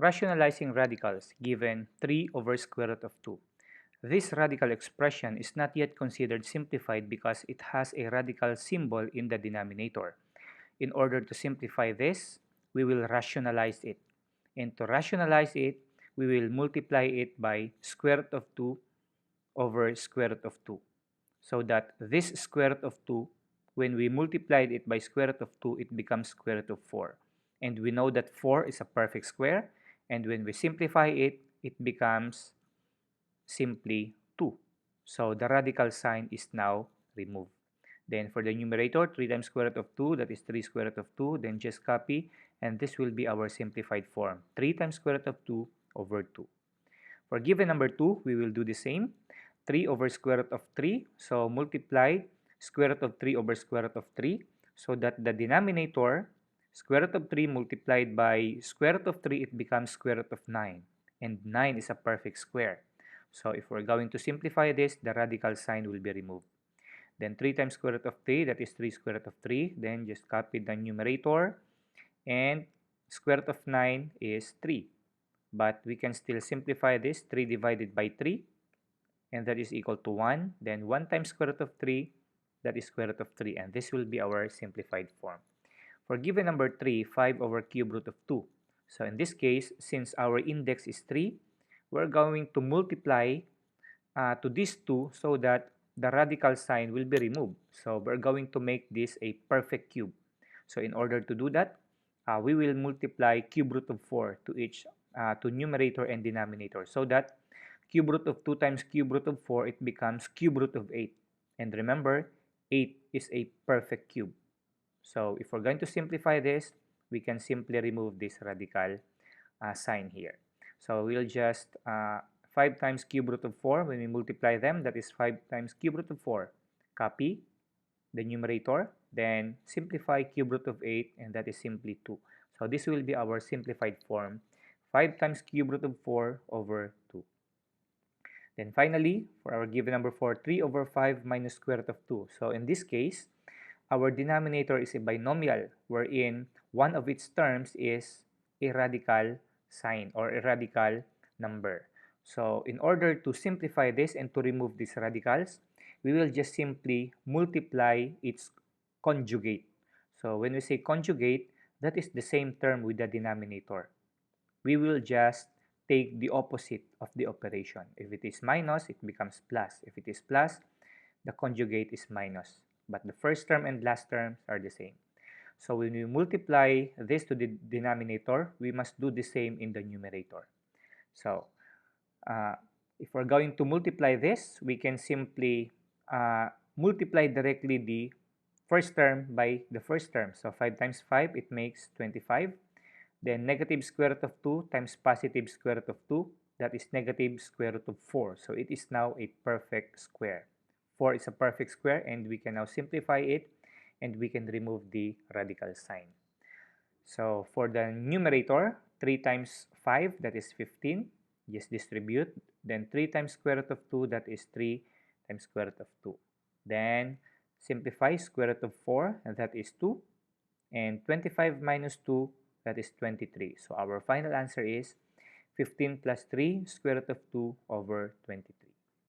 Rationalizing radicals given 3 over square root of 2. This radical expression is not yet considered simplified because it has a radical symbol in the denominator. In order to simplify this, we will rationalize it. And to rationalize it, we will multiply it by square root of 2 over square root of 2. So that this square root of 2, when we multiplied it by square root of 2, it becomes square root of 4. And we know that 4 is a perfect square. And when we simplify it, it becomes simply 2. So the radical sign is now removed. Then for the numerator, 3 times square root of 2, that is 3 square root of 2. Then just copy, and this will be our simplified form. 3 times square root of 2 over 2. For given number 2, we will do the same. 3 over square root of 3. So multiply square root of 3 over square root of 3. So that the denominator, square root of 3 multiplied by square root of 3, it becomes square root of 9. And 9 is a perfect square. So if we're going to simplify this, the radical sign will be removed. Then 3 times square root of 3, that is 3 square root of 3. Then just copy the numerator. And square root of 9 is 3. But we can still simplify this. 3 divided by 3. And that is equal to 1. Then 1 times square root of 3, that is square root of 3. And this will be our simplified form. For given number 3, 5 over cube root of 2. So in this case, since our index is 3, we're going to multiply to these 2 so that the radical sign will be removed. So we're going to make this a perfect cube. So in order to do that, we will multiply cube root of 4 to each to numerator and denominator, so that cube root of 2 times cube root of 4, it becomes cube root of 8. And remember, 8 is a perfect cube. So if we're going to simplify this, we can simply remove this radical sign here. So we'll just 5 times cube root of 4, when we multiply them, that is 5 times cube root of 4. Copy the numerator, then simplify cube root of 8, and that is simply 2. So this will be our simplified form, 5 times cube root of 4 over 2. Then finally, for our given number 4, 3 over 5 minus square root of 2. So in this case, our denominator is a binomial wherein one of its terms is a radical sign or a radical number. So in order to simplify this and to remove these radicals, we will just simply multiply its conjugate. So when we say conjugate, that is the same term with the denominator. We will just take the opposite of the operation. If it is minus, it becomes plus. If it is plus, the conjugate is minus. But the first term and last terms are the same. So when we multiply this to the denominator, we must do the same in the numerator. So if we're going to multiply this, we can simply multiply directly the first term by the first term. So 5 times 5, it makes 25. Then negative square root of 2 times positive square root of 2, that is negative square root of 4. So it is now a perfect square. 4 is a perfect square, and we can now simplify it, and we can remove the radical sign. So for the numerator, 3 times 5, that is 15. Just distribute. Then 3 times square root of 2, that is 3 times square root of 2. Then simplify square root of 4, and that is 2. And 25 minus 2, that is 23. So our final answer is 15 plus 3 square root of 2 over 23.